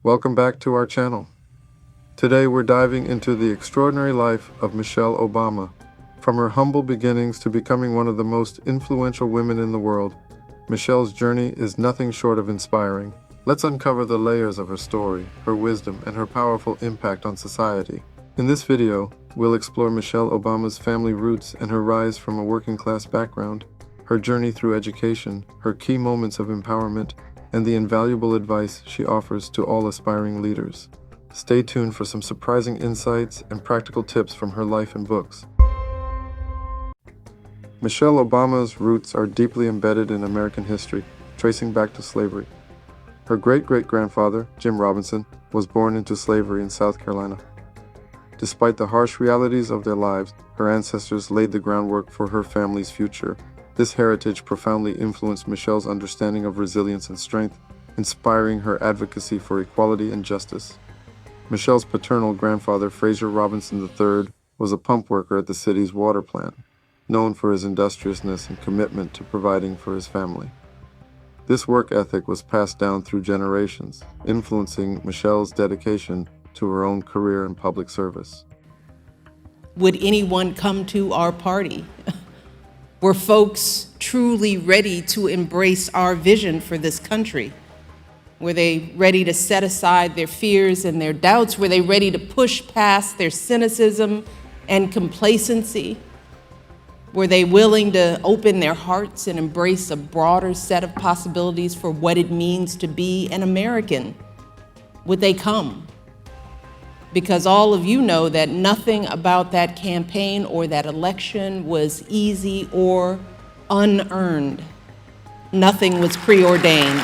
Welcome back to our channel. Today we're diving into the extraordinary life of Michelle Obama. From her humble beginnings to becoming one of the most influential women in the world, Michelle's journey is nothing short of inspiring. Let's uncover the layers of her story, her wisdom, and her powerful impact on society. In this video, we'll explore Michelle Obama's family roots and her rise from a working-class background, her journey through education, her key moments of empowerment, and the invaluable advice she offers to all aspiring leaders. Stay tuned for some surprising insights and practical tips from her life and books. Michelle Obama's roots are deeply embedded in American history, tracing back to slavery. Her great-great-grandfather, Jim Robinson, was born into slavery in South Carolina. Despite the harsh realities of their lives, her ancestors laid the groundwork for her family's future. This heritage profoundly influenced Michelle's understanding of resilience and strength, inspiring her advocacy for equality and justice. Michelle's paternal grandfather, Fraser Robinson III, was a pump worker at the city's water plant, known for his industriousness and commitment to providing for his family. This work ethic was passed down through generations, influencing Michelle's dedication to her own career in public service. Would anyone come to our party? Were folks truly ready to embrace our vision for this country? Were they ready to set aside their fears and their doubts? Were they ready to push past their cynicism and complacency? Were they willing to open their hearts and embrace a broader set of possibilities for what it means to be an American? Would they come? Because all of you know that nothing about that campaign or that election was easy or unearned. Nothing was preordained.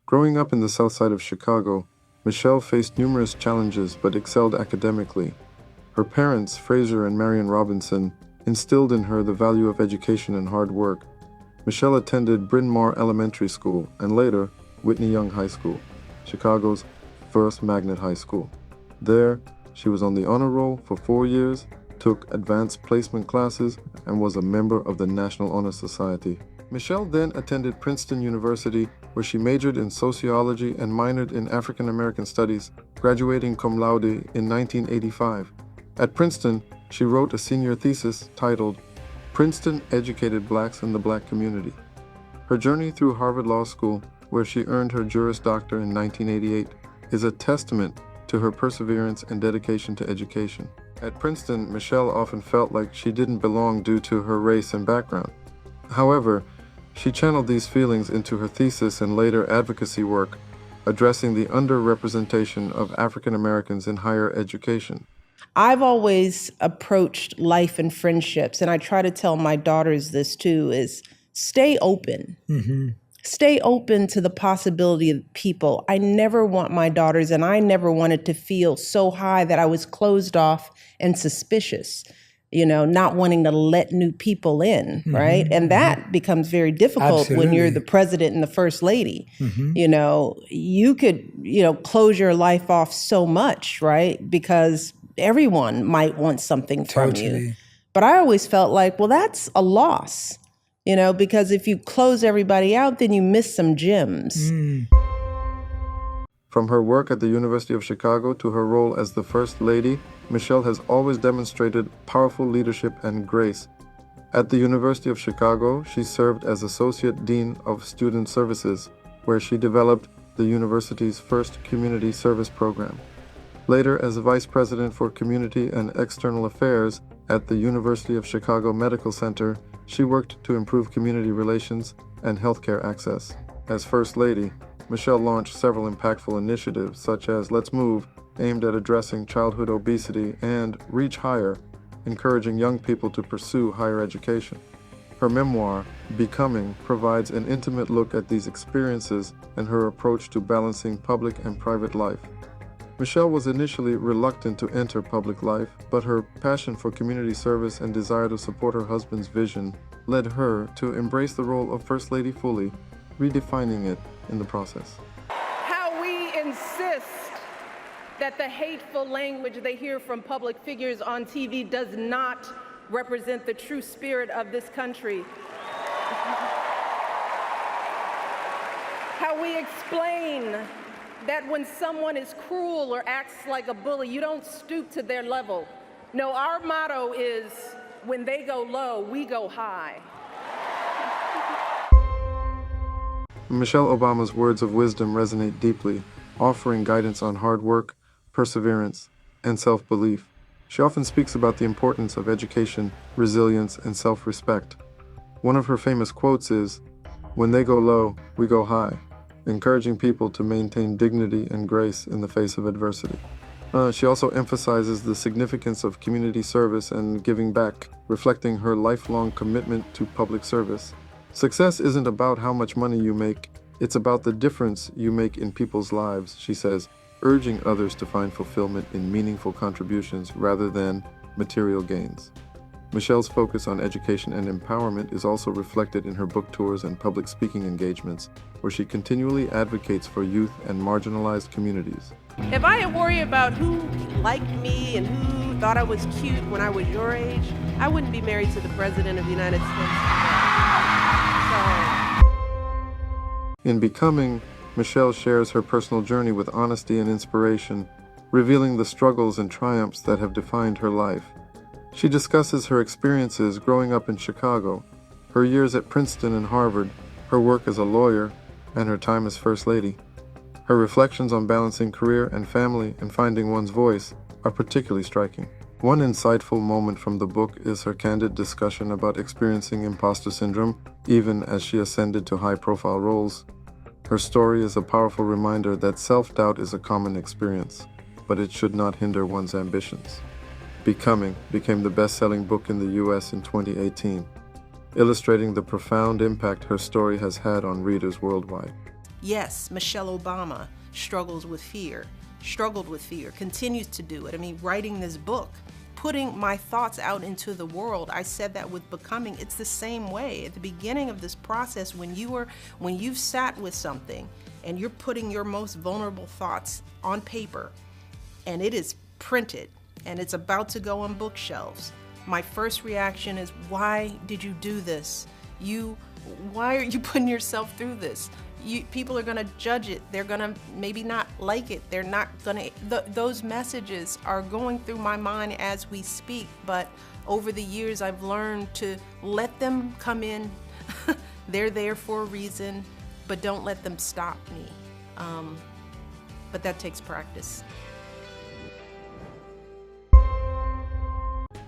Growing up in the south side of Chicago, Michelle faced numerous challenges but excelled academically. Her parents, Fraser and Marion Robinson, instilled in her the value of education and hard work. Michelle attended Bryn Mawr Elementary School and later Whitney Young High School, Chicago's first magnet high school. There, she was on the honor roll for 4 years, took advanced placement classes, and was a member of the National Honor Society. Michelle then attended Princeton University, where she majored in sociology and minored in African American studies, graduating cum laude in 1985. At Princeton, she wrote a senior thesis titled "Princeton Educated Blacks in the Black Community." Her journey through Harvard Law School, where she earned her Juris Doctor in 1988, is a testament to her perseverance and dedication to education. At Princeton, Michelle often felt like she didn't belong due to her race and background. However, she channeled these feelings into her thesis and later advocacy work, addressing the underrepresentation of African Americans in higher education. I've always approached life and friendships, and I try to tell my daughters this too, is stay open. Stay open to the possibility of people. I never want my daughters, and I never wanted to feel so high that I was closed off and suspicious, not wanting to let new people in, right? And that becomes very difficult when you're the president and the first lady. You could, close your life off so much, right? Because everyone might want something from you. But I always felt like, well, that's a loss. Because if you close everybody out, then you miss some gems. From her work at the University of Chicago to her role as the First Lady, Michelle has always demonstrated powerful leadership and grace. At the University of Chicago, she served as Associate Dean of Student Services, where she developed the university's first community service program. Later, as Vice President for Community and External Affairs at the University of Chicago Medical Center, she worked to improve community relations and healthcare access. As First Lady, Michelle launched several impactful initiatives such as Let's Move, aimed at addressing childhood obesity, and Reach Higher, encouraging young people to pursue higher education. Her memoir, Becoming, provides an intimate look at these experiences and her approach to balancing public and private life. Michelle was initially reluctant to enter public life, but her passion for community service and desire to support her husband's vision led her to embrace the role of First Lady fully, redefining it in the process. How we insist that the hateful language they hear from public figures on TV does not represent the true spirit of this country. How we explain that when someone is cruel or acts like a bully, you don't stoop to their level. No, our motto is, when they go low, we go high. Michelle Obama's words of wisdom resonate deeply, offering guidance on hard work, perseverance, and self-belief. She often speaks about the importance of education, resilience, and self-respect. One of her famous quotes is, "When they go low, we go high," encouraging people to maintain dignity and grace in the face of adversity. She also emphasizes the significance of community service and giving back, reflecting her lifelong commitment to public service. Success isn't about how much money you make, it's about the difference you make in people's lives, she says, urging others to find fulfillment in meaningful contributions rather than material gains. Michelle's focus on education and empowerment is also reflected in her book tours and public speaking engagements, where she continually advocates for youth and marginalized communities. If I had worried about who liked me and who thought I was cute when I was your age, I wouldn't be married to the President of the United States. In Becoming, Michelle shares her personal journey with honesty and inspiration, revealing the struggles and triumphs that have defined her life. She discusses her experiences growing up in Chicago, her years at Princeton and Harvard, her work as a lawyer, and her time as First Lady. Her reflections on balancing career and family and finding one's voice are particularly striking. One insightful moment from the book is her candid discussion about experiencing imposter syndrome, even as she ascended to high-profile roles. Her story is a powerful reminder that self-doubt is a common experience, but it should not hinder one's ambitions. Becoming became the best-selling book in the U.S. in 2018, illustrating the profound impact her story has had on readers worldwide. Yes, Michelle Obama struggled with fear, continues to do it. I mean, writing this book, putting my thoughts out into the world, I said that with Becoming, it's the same way. At the beginning of this process, when you've sat with something and you're putting your most vulnerable thoughts on paper and it is printed and it's about to go on bookshelves, my first reaction is, why did you do this? Why are you putting yourself through this? People are gonna judge it. They're gonna maybe not like it. They're not gonna, those messages are going through my mind as we speak, but over the years I've learned to let them come in. They're there for a reason, but don't let them stop me. But that takes practice.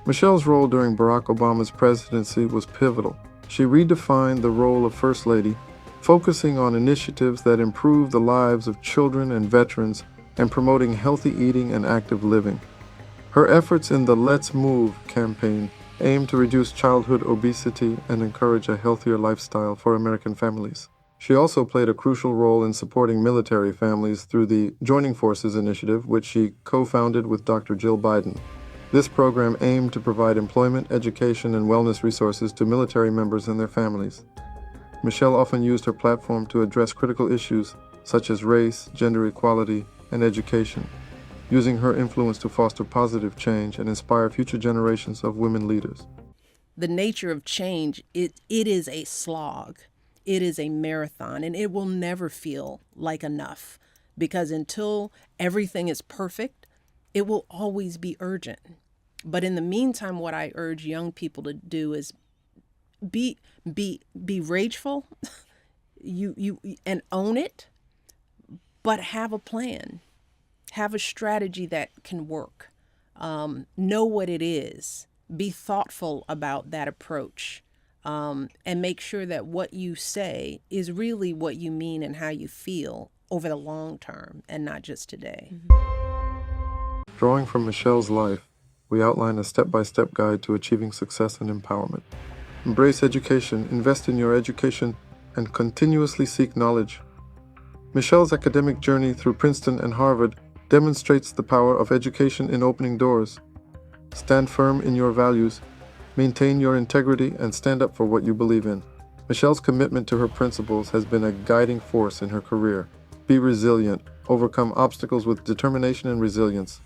Michelle's role during Barack Obama's presidency was pivotal. She redefined the role of First Lady, focusing on initiatives that improve the lives of children and veterans and promoting healthy eating and active living. Her efforts in the Let's Move campaign aim to reduce childhood obesity and encourage a healthier lifestyle for American families. She also played a crucial role in supporting military families through the Joining Forces initiative, which she co-founded with Dr. Jill Biden. This program aimed to provide employment, education, and wellness resources to military members and their families. Michelle often used her platform to address critical issues such as race, gender equality, and education, using her influence to foster positive change and inspire future generations of women leaders. The nature of change, it is a slog. It is a marathon, and it will never feel like enough, because until everything is perfect, it will always be urgent. But in the meantime, what I urge young people to do is be rageful, you and own it, but have a plan, have a strategy that can work. Know what it is. Be thoughtful about that approach, and make sure that what you say is really what you mean and how you feel over the long term and not just today. Drawing from Michelle's life, we outline a step-by-step guide to achieving success and empowerment. Embrace education, invest in your education, and continuously seek knowledge. Michelle's academic journey through Princeton and Harvard demonstrates the power of education in opening doors. Stand firm in your values, maintain your integrity, and stand up for what you believe in. Michelle's commitment to her principles has been a guiding force in her career. Be resilient, overcome obstacles with determination and resilience.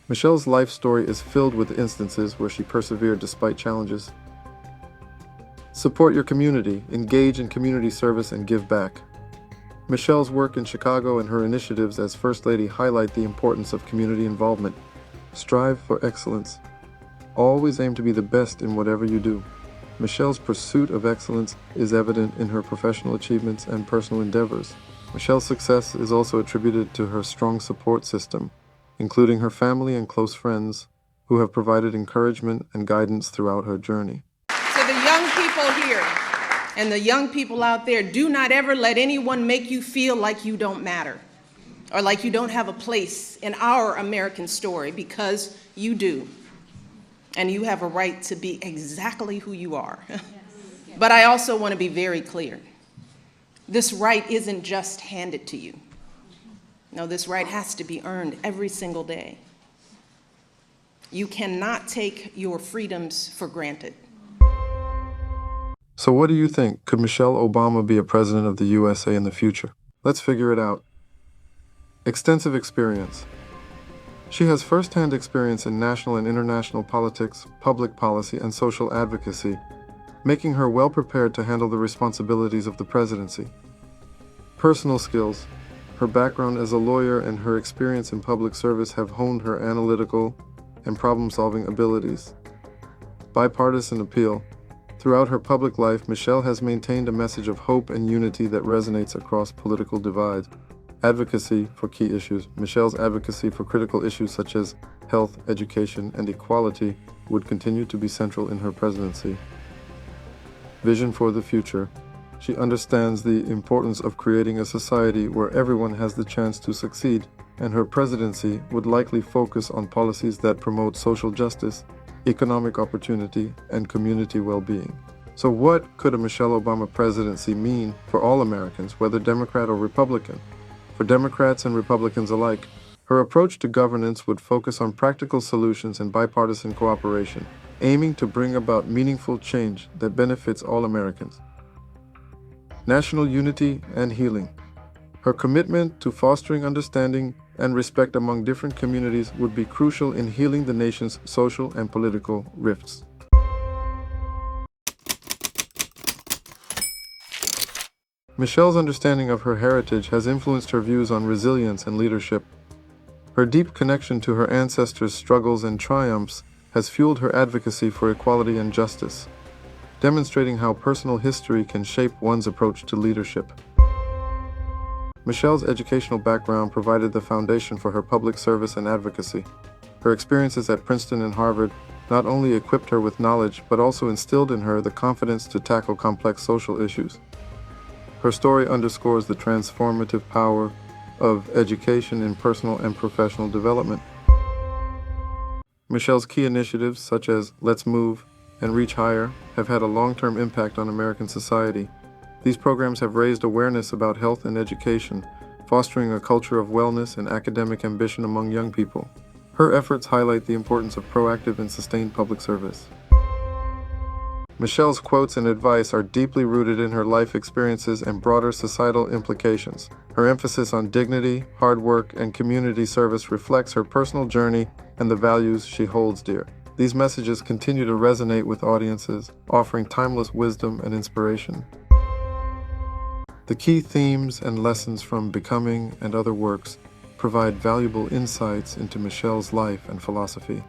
Michelle's life story is filled with instances where she persevered despite challenges. Support your community, engage in community service, and give back. Michelle's work in Chicago and her initiatives as First Lady highlight the importance of community involvement. Strive for excellence. Always aim to be the best in whatever you do. Michelle's pursuit of excellence is evident in her professional achievements and personal endeavors. Michelle's success is also attributed to her strong support system, including her family and close friends, who have provided encouragement and guidance throughout her journey. To the young people here and the young people out there, do not ever let anyone make you feel like you don't matter or like you don't have a place in our American story, because you do. And you have a right to be exactly who you are. But I also want to be very clear. This right isn't just handed to you. No, this right has to be earned every single day. You cannot take your freedoms for granted. So what do you think? Could Michelle Obama be a president of the USA in the future? Let's figure it out. Extensive experience. She has first-hand experience in national and international politics, public policy, and social advocacy, making her well prepared to handle the responsibilities of the presidency. Personal skills. Her background as a lawyer and her experience in public service have honed her analytical and problem-solving abilities. Bipartisan appeal. Throughout her public life, Michelle has maintained a message of hope and unity that resonates across political divides. Advocacy for key issues. Michelle's advocacy for critical issues such as health, education, and equality would continue to be central in her presidency. Vision for the future. She understands the importance of creating a society where everyone has the chance to succeed, and her presidency would likely focus on policies that promote social justice, economic opportunity, and community well-being. So what could a Michelle Obama presidency mean for all Americans, whether Democrat or Republican? For Democrats and Republicans alike, her approach to governance would focus on practical solutions and bipartisan cooperation, aiming to bring about meaningful change that benefits all Americans. National unity and healing. Her commitment to fostering understanding and respect among different communities would be crucial in healing the nation's social and political rifts. Michelle's understanding of her heritage has influenced her views on resilience and leadership. Her deep connection to her ancestors' struggles and triumphs has fueled her advocacy for equality and justice, demonstrating how personal history can shape one's approach to leadership. Michelle's educational background provided the foundation for her public service and advocacy. Her experiences at Princeton and Harvard not only equipped her with knowledge, but also instilled in her the confidence to tackle complex social issues. Her story underscores the transformative power of education in personal and professional development. Michelle's key initiatives, such as Let's Move and Reach Higher, have had a long-term impact on American society. These programs have raised awareness about health and education, fostering a culture of wellness and academic ambition among young people. Her efforts highlight the importance of proactive and sustained public service. Michelle's quotes and advice are deeply rooted in her life experiences and broader societal implications. Her emphasis on dignity, hard work, and community service reflects her personal journey and the values she holds dear. These messages continue to resonate with audiences, offering timeless wisdom and inspiration. The key themes and lessons from Becoming and other works provide valuable insights into Michelle's life and philosophy.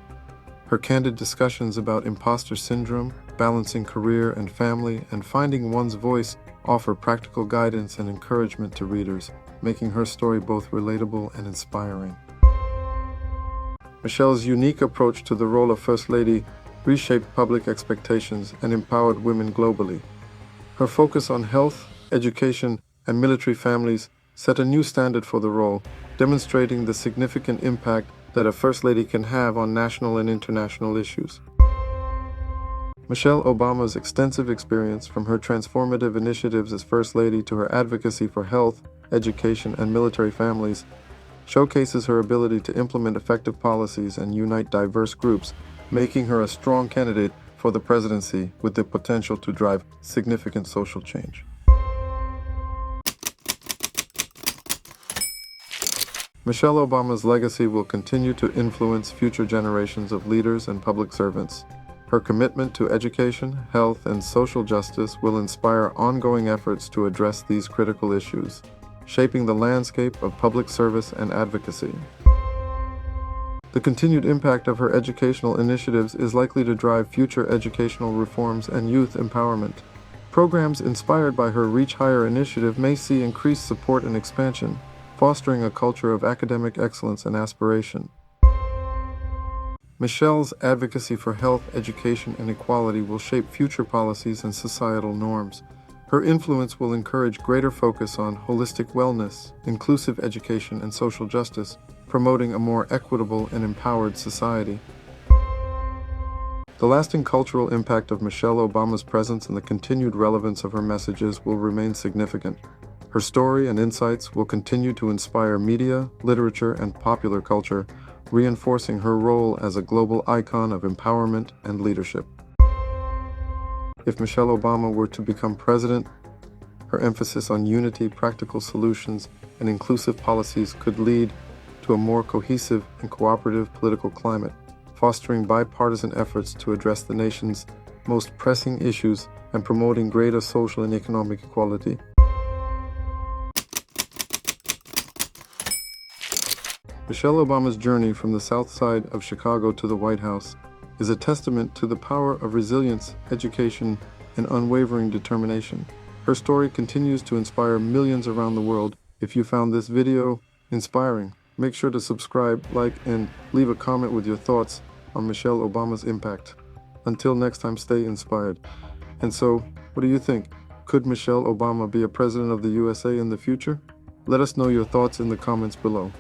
Her candid discussions about imposter syndrome, balancing career and family, and finding one's voice offer practical guidance and encouragement to readers, making her story both relatable and inspiring. Michelle's unique approach to the role of First Lady reshaped public expectations and empowered women globally. Her focus on health, education, and military families set a new standard for the role, demonstrating the significant impact that a First Lady can have on national and international issues. Michelle Obama's extensive experience, from her transformative initiatives as First Lady to her advocacy for health, education, and military families, showcases her ability to implement effective policies and unite diverse groups, making her a strong candidate for the presidency with the potential to drive significant social change. Michelle Obama's legacy will continue to influence future generations of leaders and public servants. Her commitment to education, health, and social justice will inspire ongoing efforts to address these critical issues. shaping the landscape of public service and advocacy. The continued impact of her educational initiatives is likely to drive future educational reforms and youth empowerment. Programs inspired by her Reach Higher initiative may see increased support and expansion, fostering a culture of academic excellence and aspiration. Michelle's advocacy for health, education, and equality will shape future policies and societal norms. Her influence will encourage greater focus on holistic wellness, inclusive education, and social justice, promoting a more equitable and empowered society. The lasting cultural impact of Michelle Obama's presence and the continued relevance of her messages will remain significant. Her story and insights will continue to inspire media, literature, and popular culture, reinforcing her role as a global icon of empowerment and leadership. If Michelle Obama were to become president, her emphasis on unity, practical solutions, and inclusive policies could lead to a more cohesive and cooperative political climate, fostering bipartisan efforts to address the nation's most pressing issues and promoting greater social and economic equality. Michelle Obama's journey from the South Side of Chicago to the White House is a testament to the power of resilience, education, and unwavering determination. Her story continues to inspire millions around the world. If you found this video inspiring, make sure to subscribe, like, and leave a comment with your thoughts on Michelle Obama's impact. Until next time, stay inspired. And so, what do you think? Could Michelle Obama be a president of the USA in the future? Let us know your thoughts in the comments below.